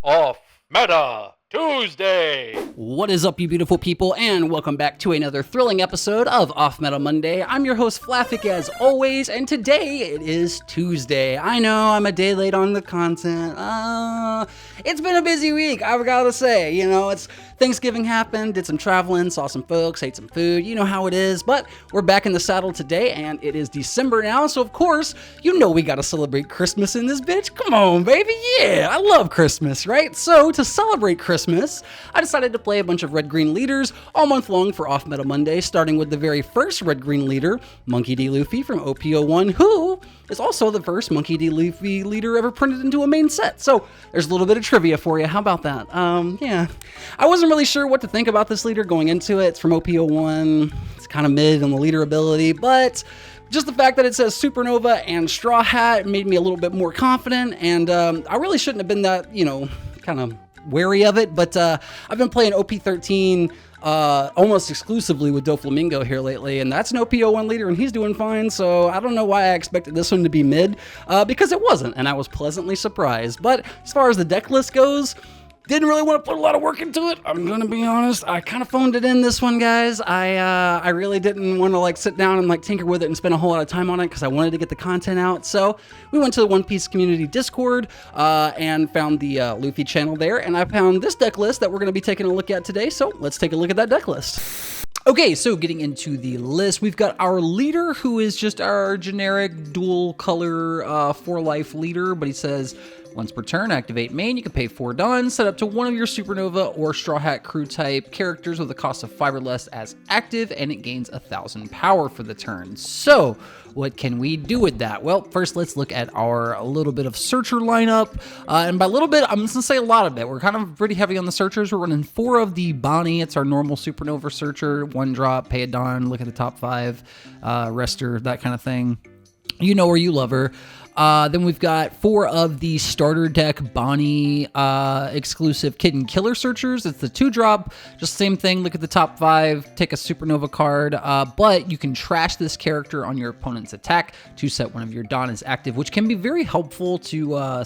Off Meta Tuesday. What is up, you beautiful people, and welcome back to another thrilling episode of Off Meta Monday. I'm your host, Flaffic, as always, and today it is Tuesday. I know I'm a day late on the content. It's been a busy week, I've got to say. You know, it's Thanksgiving happened, did some traveling, saw some folks, ate some food, you know how it is, but we're back in the saddle today, and it is December now, so of course, you know we gotta celebrate Christmas in this bitch. Come on, baby, yeah, I love Christmas, right? So, to celebrate Christmas, I decided to play a bunch of red-green leaders all month long for Off Meta Monday, starting with the very first red-green leader, Monkey D. Luffy from OP01, who is also the first Monkey D. Luffy leader ever printed into a main set. So there's a little bit of trivia for you. How about that? Yeah. I wasn't really sure what to think about this leader going into it. It's from OP01. It's kind of mid on the leader ability, but just the fact that it says Supernova and Straw Hat made me a little bit more confident, and I really shouldn't have been that, kind of wary of it, but I've been playing OP13 almost exclusively with Doflamingo here lately, and that's an OP01 leader, and he's doing fine, so I don't know why I expected this one to be mid, because it wasn't, and I was pleasantly surprised. But as far as the deck list goes, didn't really want to put a lot of work into it. I'm gonna be honest. I kind of phoned it in this one, guys. I really didn't want to sit down and tinker with it and spend a whole lot of time on it because I wanted to get the content out. So we went to the One Piece community Discord and found the Luffy channel there, and I found this deck list that we're gonna be taking a look at today. So let's take a look at that deck list. Okay, so getting into the list, we've got our leader, who is just our generic dual color 4 life leader, but he says, once per turn, activate main, you can pay 4 Dons, set up to one of your Supernova or Straw Hat crew type characters with a cost of 5 or less as active, and it gains 1,000 power for the turn. So, what can we do with that? Well, first let's look at our a little bit of searcher lineup, and by a little bit, I'm just gonna say a lot of it. We're kind of pretty heavy on the searchers. We're running 4 of the Bonnie. It's our normal Supernova searcher, 1 drop, pay a Don, look at the top 5, rester, that kind of thing. You know her, you love her. Then we've got 4 of the starter deck Bonnie exclusive Kid and Killer searchers. It's the 2 drop, just same thing. Look at the top 5, take a Supernova card, but you can trash this character on your opponent's attack to set one of your Don as active, which can be very helpful to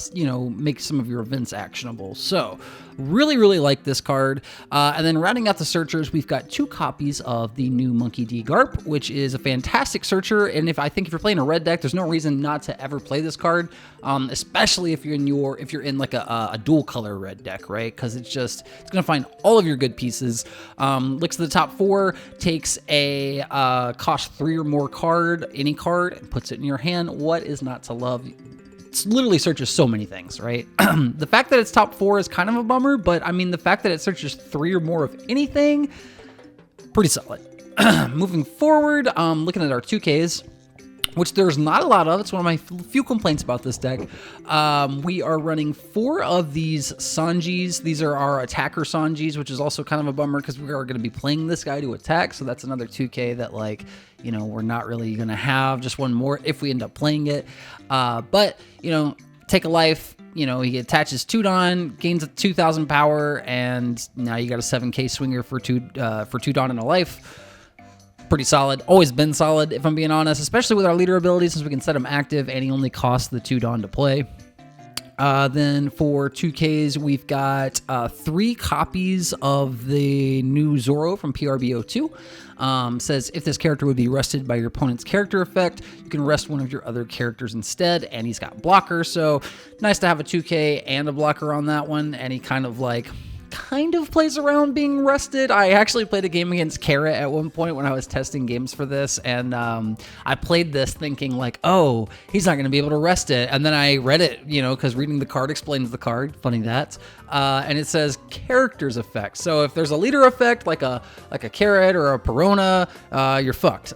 make some of your events actionable. So really like this card. And then rounding out the searchers, we've got 2 copies of the new Monkey D. Garp, which is a fantastic searcher. And if you're playing a red deck, there's no reason not to ever play this card, especially if you're in a dual color red deck, right? Because it's gonna find all of your good pieces. Looks at the top 4, takes a cost 3 or more card, any card, and puts it in your hand. What is not to love? It literally searches so many things, right? The fact that it's top 4 is kind of a bummer, but I mean, the fact that it searches 3 or more of anything, pretty solid. Moving forward, looking at our 2Ks, which there's not a lot of. It's one of my few complaints about this deck. We are running 4 of these Sanjis. These are our attacker Sanjis, which is also kind of a bummer because we are going to be playing this guy to attack. So that's another 2K that we're not really going to have. Just one more if we end up playing it. But, take a life. He attaches 2 Don, gains a 2,000 power, and now you got a 7K swinger for 2 Don and a life. Pretty solid. Always been solid, if I'm being honest, especially with our leader ability, since we can set him active and he only costs the 2 Don to play. Then for 2Ks, we've got 3 copies of the new Zoro from PRBO2. Says if this character would be rested by your opponent's character effect, you can rest one of your other characters instead, and he's got blocker, so nice to have a 2K and a blocker on that one, and he kind of plays around being rested. I actually played a game against Kara at one point when I was testing games for this, and I played this thinking oh, he's not going to be able to rest it, and then I read it, because reading the card explains the card, funny that, and it says characters effect. So if there's a leader effect like a Carrot or a Perona, you're fucked.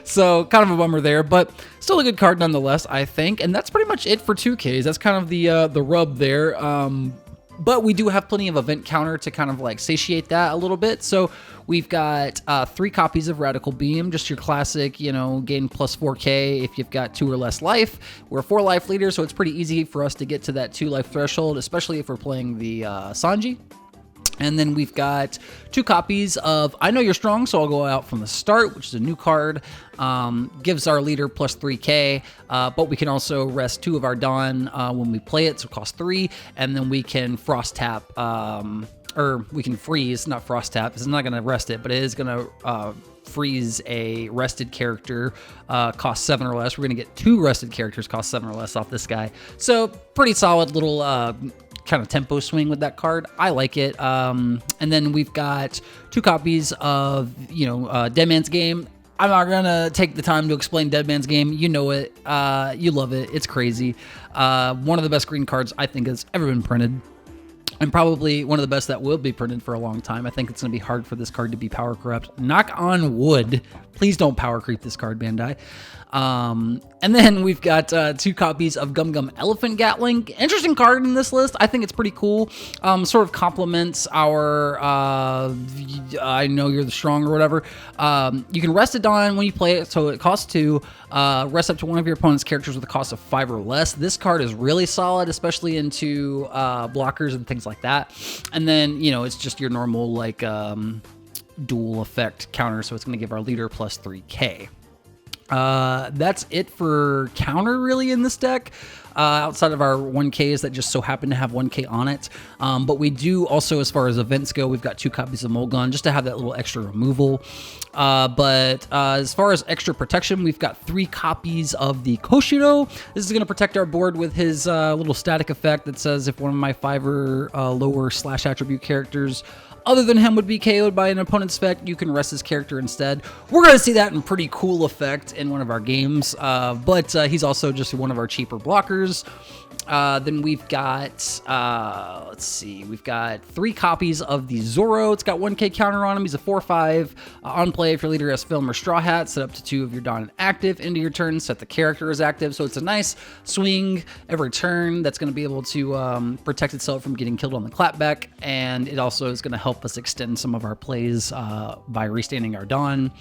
So kind of a bummer there, but still a good card nonetheless, I think, and that's pretty much it for 2Ks. That's kind of the rub there. But we do have plenty of event counter to kind of satiate that a little bit. So we've got 3 copies of Radical Beam, just your classic, gain plus 4K if you've got 2 or less life. We're a 4 life leader, so it's pretty easy for us to get to that 2 life threshold, especially if we're playing the Sanji. And then we've got 2 copies of I Know You're Strong, so I'll go out from the start, which is a new card. Gives our leader plus 3k, but we can also rest 2 of our Dawn when we play it, so it costs 3. And then we can frost tap, or we can freeze, not frost tap. It's not going to rest it, but it is going to freeze a rested character, cost 7 or less. We're going to get 2 rested characters, cost 7 or less off this guy. So pretty solid little kind of tempo swing with that card. I like it. And then we've got 2 copies of, Dead Man's Game. I'm not gonna take the time to explain Dead Man's Game. You know it. You love it. It's crazy. One of the best green cards I think has ever been printed. And probably one of the best that will be printed for a long time. I think it's going to be hard for this card to be power corrupt. Knock on wood. Please don't power creep this card, Bandai. And then we've got 2 copies of Gum Gum Elephant Gatling. Interesting card in this list. I think it's pretty cool. Sort of complements our I Know You're the Strong or whatever. You can rest it on when you play it, so it costs 2. Rest up to one of your opponent's characters with a cost of 5 or less. This card is really solid, especially into blockers and things like that. And then, it's just your normal dual effect counter, so it's going to give our leader plus 3k. That's it for counter really in this deck, outside of our 1Ks that just so happen to have 1K on it. But we do also, as far as events go, we've got 2 copies of Molgun just to have that little extra removal. But as far as extra protection, we've got 3 copies of the Koshiro. This is going to protect our board with his little static effect that says if one of my 5 or lower / attribute characters other than him would be KO'd by an opponent's effect, you can rest his character instead. We're going to see that in pretty cool effect in one of our games, but he's also just one of our cheaper blockers. Then we've got, let's see, we've got 3 copies of the Zoro. It's got 1k counter on him. He's a 4/5. On play, if your leader has Film or Straw Hat, set up to 2 of your Dawn active. Into your turn, set the character as active. So it's a nice swing every turn that's going to be able to protect itself from getting killed on the clapback. And it also is going to help us extend some of our plays by restanding our Dawn.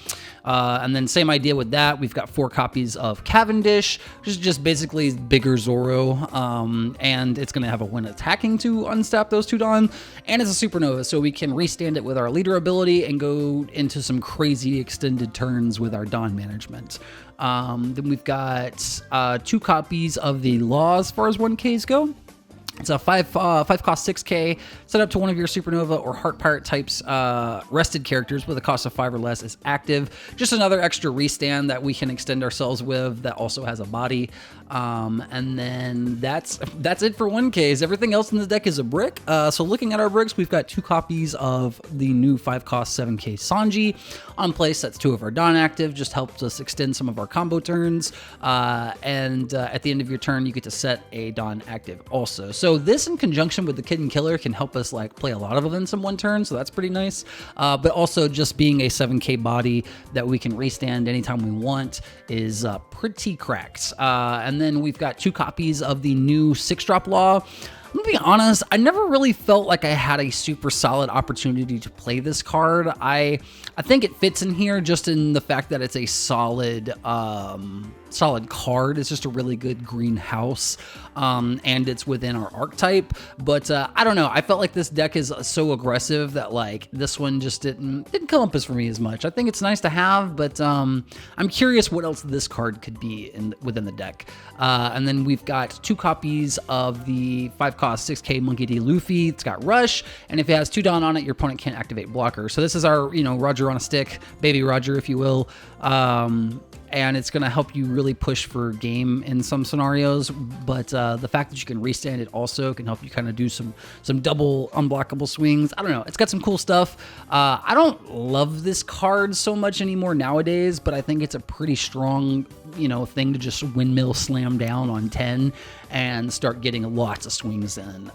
And then same idea with that. We've got 4 copies of Cavendish, which is just basically bigger Zoro. And it's going to have a win attacking to unstap those 2 Dawn, and it's a supernova, so we can restand it with our leader ability and go into some crazy extended turns with our Dawn management. Then we've got 2 copies of the Law as far as 1Ks go. It's a 5 cost 6k, set up to one of your Supernova or Heart Pirate types rested characters with a cost of 5 or less is active. Just another extra restand that we can extend ourselves with that also has a body. And then that's it for 1Ks. Everything else in this deck is a brick. So looking at our bricks, we've got 2 copies of the new 5 cost 7k Sanji. On play, sets 2 of our Dawn active, just helps us extend some of our combo turns. And at the end of your turn, you get to set a Dawn active also. So this in conjunction with the Kid and Killer can help us play a lot of events in one turn, so that's pretty nice. But also just being a 7k body that we can restand anytime we want is pretty cracked. And then we've got 2 copies of the new 6-drop Law. I'm gonna be honest, I never really felt like I had a super solid opportunity to play this card. I think it fits in here just in the fact that it's a solid card. It's just a really good green house, and it's within our archetype. But I don't know. I felt like this deck is so aggressive that this one just didn't come up as for me as much. I think it's nice to have, but I'm curious what else this card could be within the deck. And then we've got 2 copies of the 5 cost 6k Monkey D. Luffy. It's got Rush, and if it has 2 Dawn on it, your opponent can't activate blocker. So this is our Roger on a stick, baby Roger, if you will. And it's going to help you really push for game in some scenarios, but the fact that you can restand it also can help you kind of do some double unblockable swings. I don't know. It's got some cool stuff. I don't love this card so much anymore nowadays, but I think it's a pretty strong thing to just windmill slam down on 10 and start getting lots of swings in.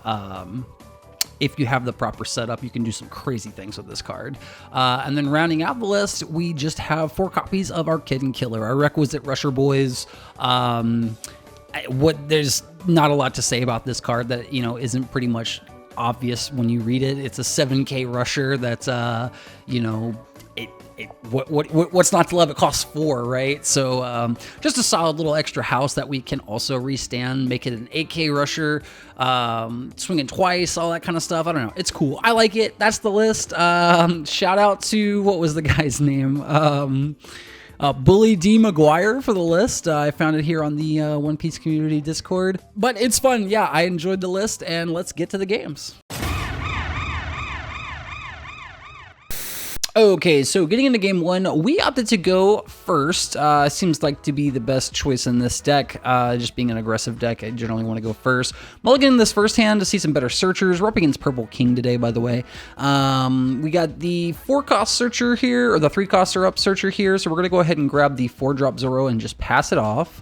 If you have the proper setup, you can do some crazy things with this card. And then rounding out the list, we just have 4 copies of our Kid and Killer, our requisite Rusher boys. There's not a lot to say about this card that isn't pretty much obvious when you read it. It's a 7k Rusher that's what's not to love? It costs 4, right? So just a solid little extra house that we can also restand, make it an 8K rusher, swinging twice, all that kind of stuff. I don't know. It's cool. I like it. That's the list. Shout out to, what was the guy's name? Bully D. McGuire for the list. I found it here on the One Piece community Discord. But it's fun. Yeah, I enjoyed the list, and let's get to the games. Okay, so getting into game 1, we opted to go first. Seems like to be the best choice in this deck. Just being an aggressive deck, I generally want to go first. Mulligan this first hand to see some better searchers. We're up against Purple King today, by the way. We got the 4-cost searcher here, or the 3-cost are up searcher here, so we're going to go ahead and grab the 4-drop Zoro and just pass it off.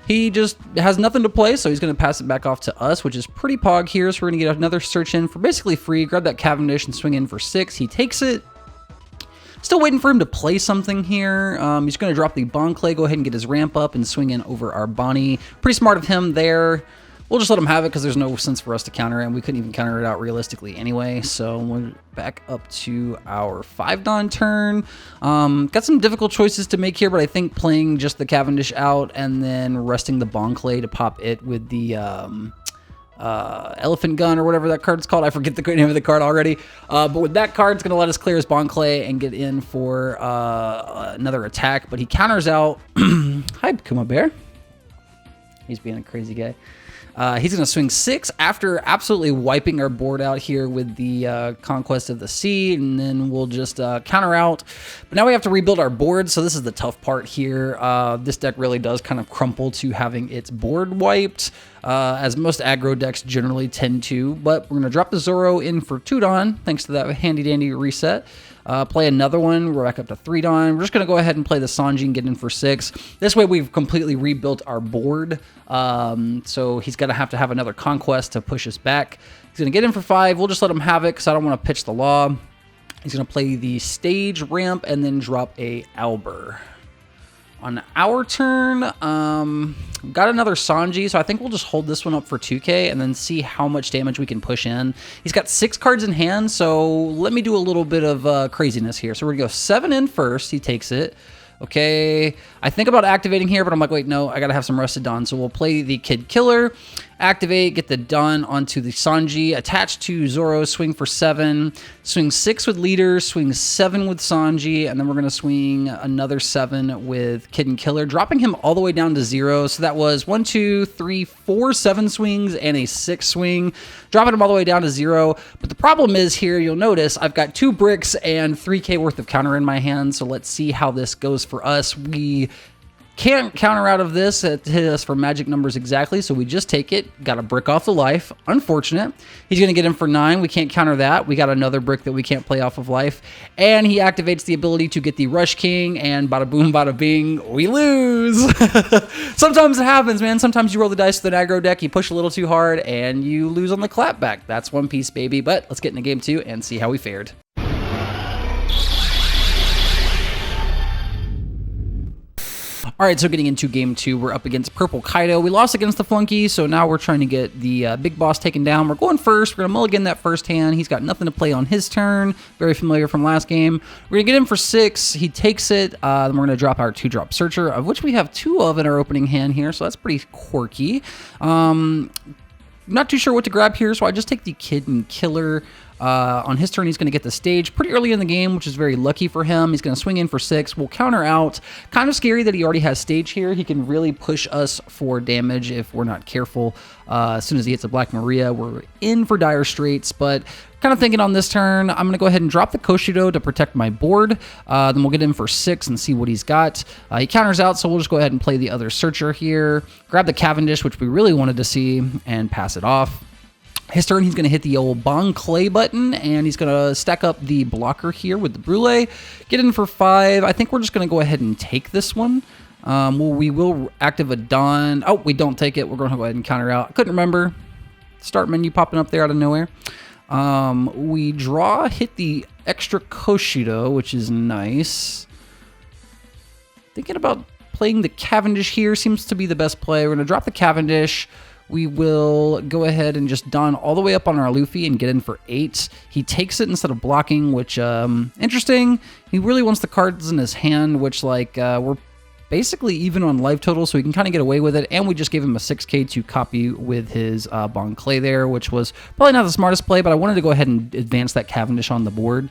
He just has nothing to play, so he's going to pass it back off to us, which is pretty pog here. So we're going to get another search in for basically free. Grab that Cavendish and swing in for 6. He takes it. Still waiting for him to play something here. He's going to drop the Bon Clay, go ahead and get his ramp up and swing in over our Bonnie. Pretty smart of him there. We'll just let him have it because there's no sense for us to counter it, and we couldn't even counter it out realistically anyway. So we're back up to our 5-Don turn. Got some difficult choices to make here, but I think playing just the Cavendish out and then resting the Bon Clay to pop it with the Elephant Gun or whatever that card's called. I forget the name of the card already. But with that card, it's going to let us clear his Bon Clay and get in for another attack. But he counters out. Hi, Kuma Bear. He's being a crazy guy. He's going to swing 6 after absolutely wiping our board out here with the Conquest of the Sea, and then we'll just counter out. But now we have to rebuild our board, so this is the tough part here. This deck really does kind of crumple to having its board wiped, as most aggro decks generally tend to. But we're going to drop the Zoro in for 2-Don, thanks to that handy-dandy reset. Play another one. We're back up to 3-Don. We're just going to go ahead and play the Sanji and get in for 6. This way we've completely rebuilt our board. So he's going to have another Conquest to push us back. He's going to get in for 5. We'll just let him have it because I don't want to pitch the law. He's going to play the Stage Ramp and then drop a Albur. On our turn, got another Sanji, so I think we'll just hold this one up for 2k and then see how much damage we can push in. He's got 6 cards in hand, so let me do a little bit of craziness here. So we're going to go 7 in first. He takes it. Okay, I think about activating here, but I'm like, wait, no, I got to have some Rusted Dawn. So we'll play the Kid Killer, activate, get the Dawn onto the Sanji, attach to Zoro, swing for 7, swing 6 with Leader, swing 7 with Sanji, and then we're going to swing another 7 with Kid and Killer, dropping him all the way down to 0. So that was 1, 2, 3, 4, 7 swings and a 6 swing, dropping him all the way down to 0. But the problem is here, you'll notice I've got 2 bricks and 3k worth of counter in my hand. So let's see how this goes for us. We can't counter out of this. It hit us for magic numbers exactly, so we just take it. Got a brick off the life. Unfortunate. He's going to get in for 9. We can't counter that. We got another brick that we can't play off of life. And he activates the ability to get the Rush King, and bada boom, bada bing, we lose. Sometimes it happens, man. Sometimes you roll the dice with an aggro deck, you push a little too hard, and you lose on the clapback. That's One Piece, baby. But let's get into game 2 and see how we fared. All right, so getting into game 2, we're up against Purple Kaido. We lost against the Flunky, so now we're trying to get the big boss taken down. We're going first. We're going to mulligan that first hand. He's got nothing to play on his turn. Very familiar from last game. We're going to get him for 6. He takes it. Then we're going to drop our 2-drop Searcher, of which we have 2 of in our opening hand here, so that's pretty quirky. Not too sure what to grab here, so I just take the Kid and Killer. On his turn, he's going to get the stage pretty early in the game, which is very lucky for him. He's going to swing in for 6. We'll counter out. Kind of scary that he already has stage here. He can really push us for damage if we're not careful. As soon as he hits a Black Maria, we're in for dire straits, but kind of thinking on this turn, I'm going to go ahead and drop the Koshido to protect my board. Then we'll get him for 6 and see what he's got. He counters out, so we'll just go ahead and play the other Searcher here. Grab the Cavendish, which we really wanted to see, and pass it off. His turn, he's going to hit the old Bon Clay button, and he's going to stack up the blocker here with the Brule. Get in for 5. I think we're just going to go ahead and take this one. We will active a Dawn. Oh, we don't take it. We're going to go ahead and counter out. I couldn't remember. Start menu popping up there out of nowhere. We draw, hit the extra Koshido, which is nice. Thinking about playing the Cavendish here seems to be the best play. We're going to drop the Cavendish. we will go ahead and just don all the way up on our Luffy and get in for 8. He takes it instead of blocking, which, interesting. He really wants the cards in his hand, which, like, we're basically even on life total, so he can kind of get away with it. And we just gave him a 6k to copy with his Bon Clay there, which was probably not the smartest play, but I wanted to go ahead and advance that Cavendish on the board.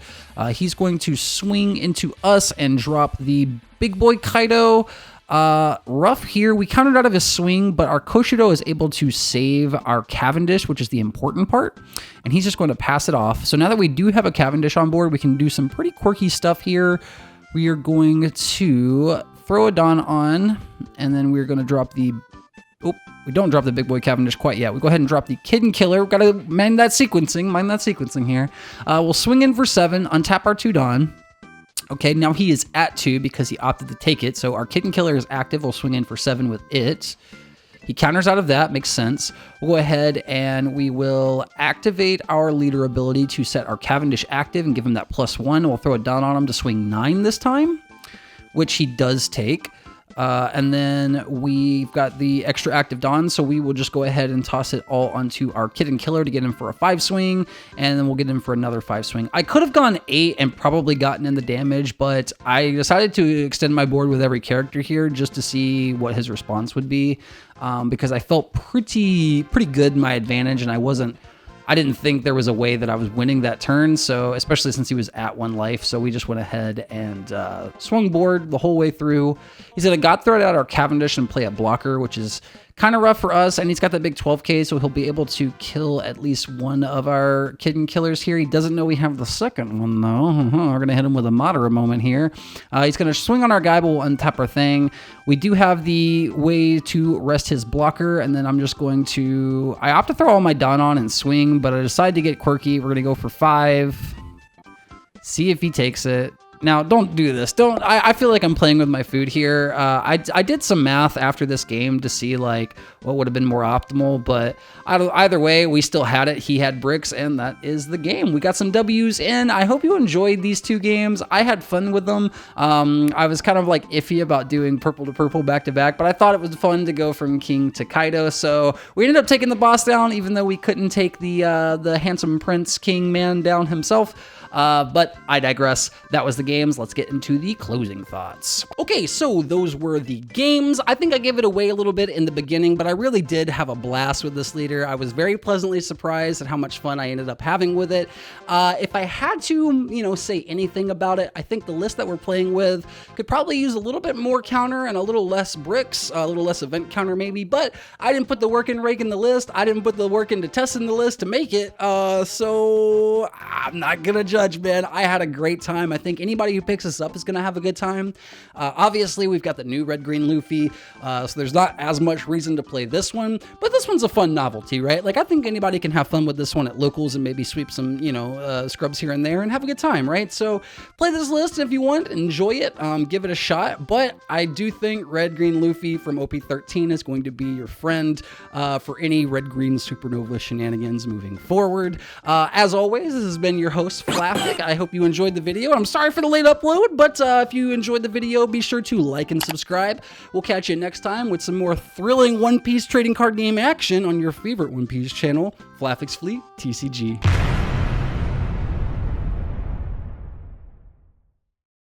He's going to swing into us and drop the big boy Kaido. Rough here. We countered out of his swing, but our Koshido is able to save our Cavendish, which is the important part, and he's just going to pass it off. So now that we do have a Cavendish on board, we can do some pretty quirky stuff here. We are going to throw a Don on, and then we're going to drop the... Oh, we don't drop the big boy Cavendish quite yet. We go ahead and drop the Kid Killer. We've got to mind that sequencing here. We'll swing in for 7, untap our 2 Don. Okay, now he is at 2 because he opted to take it, so our Kid Killer is active. We'll swing in for 7 with it. He counters out of that, makes sense. We'll go ahead and we will activate our leader ability to set our Cavendish active and give him that +1. We'll throw a Don on him to swing 9 this time, which he does take. And then we've got the extra active Don, so we will just go ahead and toss it all onto our Kid and Killer to get him for a 5 swing, and then we'll get him for another 5 swing. I could have gone 8 and probably gotten in the damage, but I decided to extend my board with every character here just to see what his response would be, because I felt pretty good in my advantage, and I didn't think there was a way that I was winning that turn, so especially since he was at 1 life, so we just went ahead and swung board the whole way through. He's going to God Thread out our Cavendish and play a blocker, which is kind of rough for us, and he's got that big 12k, so he'll be able to kill at least one of our Kid and Killers here. He doesn't know we have the second one, though. We're going to hit him with a Madara moment here. He's going to swing on our guy, but we'll untap our thing. We do have the way to rest his blocker, and then I'm just going to... I opt to throw all my Don on and swing, but I decide to get quirky. We're going to go for 5. See if he takes it. Now, don't do this. I feel like I'm playing with my food here. I did some math after this game to see like what would have been more optimal, but either way, we still had it. He had bricks, and that is the game. We got some W's in. I hope you enjoyed these 2 games. I had fun with them. I was kind of like iffy about doing purple to purple back to back, but I thought it was fun to go from King to Kaido. So we ended up taking the boss down, even though we couldn't take the handsome Prince King man down himself. But I digress. That was the games. Let's get into the closing thoughts. Okay, so those were the games. I think I gave it away a little bit in the beginning, but I really did have a blast with this leader. I was very pleasantly surprised at how much fun I ended up having with it. If I had to, say anything about it, I think the list that we're playing with could probably use a little bit more counter and a little less bricks, a little less event counter maybe, but I didn't put the work in raking the list. I didn't put the work into testing the list to make it, so I'm not gonna judge, man. I had a great time. I think anybody who picks this up is gonna have a good time. Obviously, we've got the new Red Green Luffy, so there's not as much reason to play this one, but this one's a fun novelty, right? Like, I think anybody can have fun with this one at locals and maybe sweep some, scrubs here and there and have a good time, right? So play this list if you want, enjoy it, give it a shot, but I do think Red Green Luffy from OP13 is going to be your friend for any Red Green Supernova shenanigans moving forward. As always, this has been your host, Flaffic. I hope you enjoyed the video. I'm sorry for the late upload, but if you enjoyed the video, be sure to like and subscribe. We'll catch you next time with some more thrilling One Piece trading card game action on your favorite One Piece channel, Flaffic's Fleet TCG.